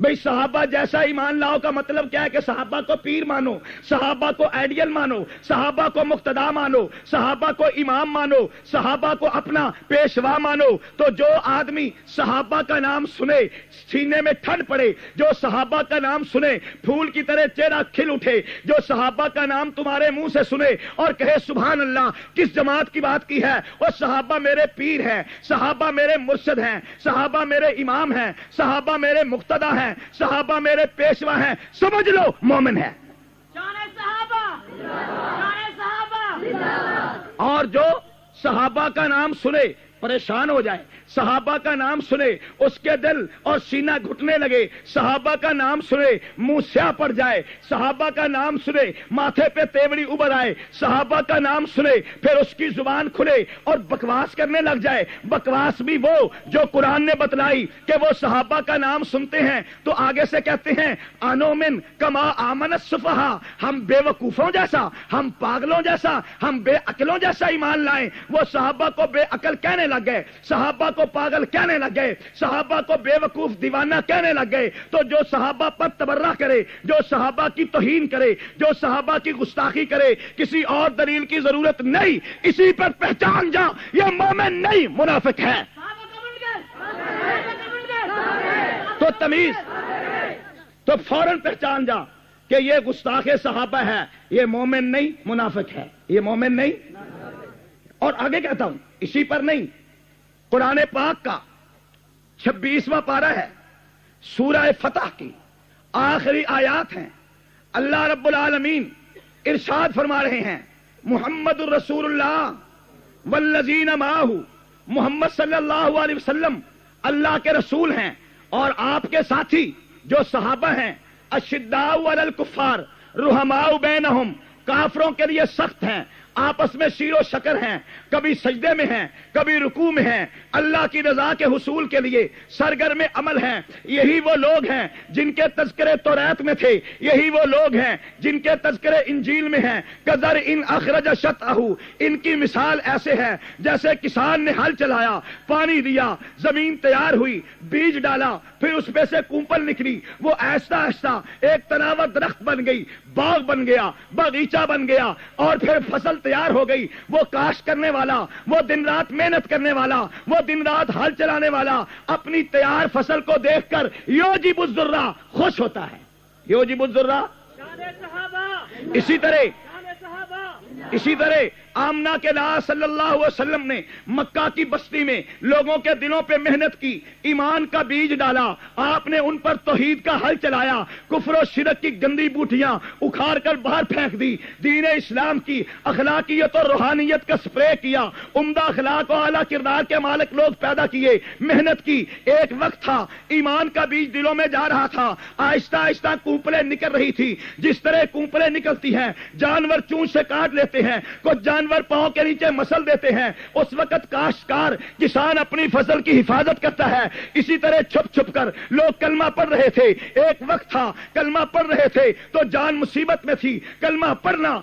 بھئی صحابہ جیسا ایمان لاؤ کا مطلب کیا ہے کہ صحابہ کو پیر مانو، صحابہ کو آئیڈیل مانو، صحابہ کو مقتدا مانو، صحابہ کو امام مانو، صحابہ کو اپنا پیشوا مانو۔ تو جو آدمی صحابہ کا نام سنے سینے میں ٹھنڈ پڑے، جو صحابہ کا نام سنے پھول کی طرح چہرہ کھل اٹھے، جو صحابہ کا نام تمہارے منہ سے سنے اور کہے سبحان اللہ، کس جماعت کی بات کی ہے؟ وہ صحابہ میرے پیر ہیں، صحابہ میرے مرشد ہیں، صحابہ میرے امام ہیں، صحابہ میرے مقتدا ہیں، صحابہ میرے پیشوا ہیں، سمجھ لو مومن ہے۔ اور جو صحابہ کا نام سنے پریشان ہو جائے، صحابہ کا نام سنے اس کے دل اور سینہ گھٹنے لگے، صحابہ کا نام سنے منہ سیاہ پڑ جائے، صحابہ کا نام سنے ماتھے پہ تیوڑی ابھر آئے، صحابہ کا نام سنے پھر اس کی زبان کھلے اور بکواس کرنے لگ جائے، بکواس بھی وہ جو قرآن نے بتلائی کہ وہ صحابہ کا نام سنتے ہیں تو آگے سے کہتے ہیں انومن کما آمن السفہاء، ہم بے وقوفوں جیسا، ہم پاگلوں جیسا، ہم بے عقلوں جیسا ایمان لائیں۔ وہ صحابہ کو بے عقل کہنے لگ گئے، صحابہ کو پاگل کہنے لگ گئے، صحابہ کو بے وقوف دیوانہ کہنے لگ گئے۔ تو جو صحابہ پر تبرہ کرے، جو صحابہ کی توہین کرے، جو صحابہ کی گستاخی کرے، کسی اور دلیل کی ضرورت نہیں، اسی پر پہچان جا یہ مومن نہیں منافق ہے۔ تو تمیز، تو فوراً پہچان جا کہ یہ گستاخ صحابہ ہے، یہ مومن نہیں منافق ہے، یہ مومن نہیں۔ اور آگے کہتا ہوں اسی پر نہیں، قرآن پاک کا 26واں پارہ ہے، سورہ فتح کی آخری آیات ہیں۔ اللہ رب العالمین ارشاد فرما رہے ہیں محمد الرسول اللہ والذین معہ، محمد صلی اللہ علیہ وسلم اللہ کے رسول ہیں اور آپ کے ساتھی جو صحابہ ہیں، اشداء علی الکفار رحماء بینہم، کافروں کے لیے سخت ہیں، آپس میں شیر و شکر ہیں، کبھی سجدے میں ہیں، کبھی رکوع میں ہیں، اللہ کی رضا کے حصول کے لیے سرگرم عمل ہیں۔ یہی وہ لوگ ہیں جن کے تذکرے توریت میں تھے، یہی وہ لوگ ہیں جن کے تذکرے انجیل میں ہیں۔ کذر ان اخرج شطأہ، ان کی مثال ایسے ہے جیسے کسان نے ہل چلایا، پانی دیا، زمین تیار ہوئی، بیج ڈالا، پھر اس میں سے کونپل نکلی، وہ آہستہ آہستہ ایک تناور درخت بن گئی، باغ بن گیا، باغیچہ بن گیا، اور پھر فصل تیار ہو گئی۔ وہ کاشت کرنے والا، وہ دن رات محنت کرنے والا، وہ دن رات ہل چلانے والا اپنی تیار فصل کو دیکھ کر یوجب الذرہ خوش ہوتا ہے، یوجب الذرہ۔ اسی طرح آمنہ کے لاء صلی اللہ علیہ وسلم نے مکہ کی بستی میں لوگوں کے دلوں پہ محنت کی، ایمان کا بیج ڈالا، آپ نے ان پر توحید کا ہل چلایا، کفر و شرک کی گندی بوٹیاں اکھاڑ کر باہر پھینک دی، دین اسلام کی اخلاقیت اور روحانیت کا سپرے کیا، عمدہ اخلاق و اعلیٰ کردار کے مالک لوگ پیدا کیے، محنت کی۔ ایک وقت تھا ایمان کا بیج دلوں میں جا رہا تھا، آہستہ آہستہ کونپلیں نکل رہی تھی، جس طرح کونپلیں نکلتی ہیں، جانور چونچ سے کاٹ لیتے ہیں، کچھ جانور پاؤں کے نیچے مسل دیتے ہیں، اس وقت کاشتکار کسان اپنی فصل کی حفاظت کرتا ہے۔ اسی طرح چھپ چھپ کر لوگ کلمہ پڑھ رہے تھے، ایک وقت تھا کلمہ پڑھ رہے تھے تو جان مصیبت میں تھی، کلمہ پڑھنا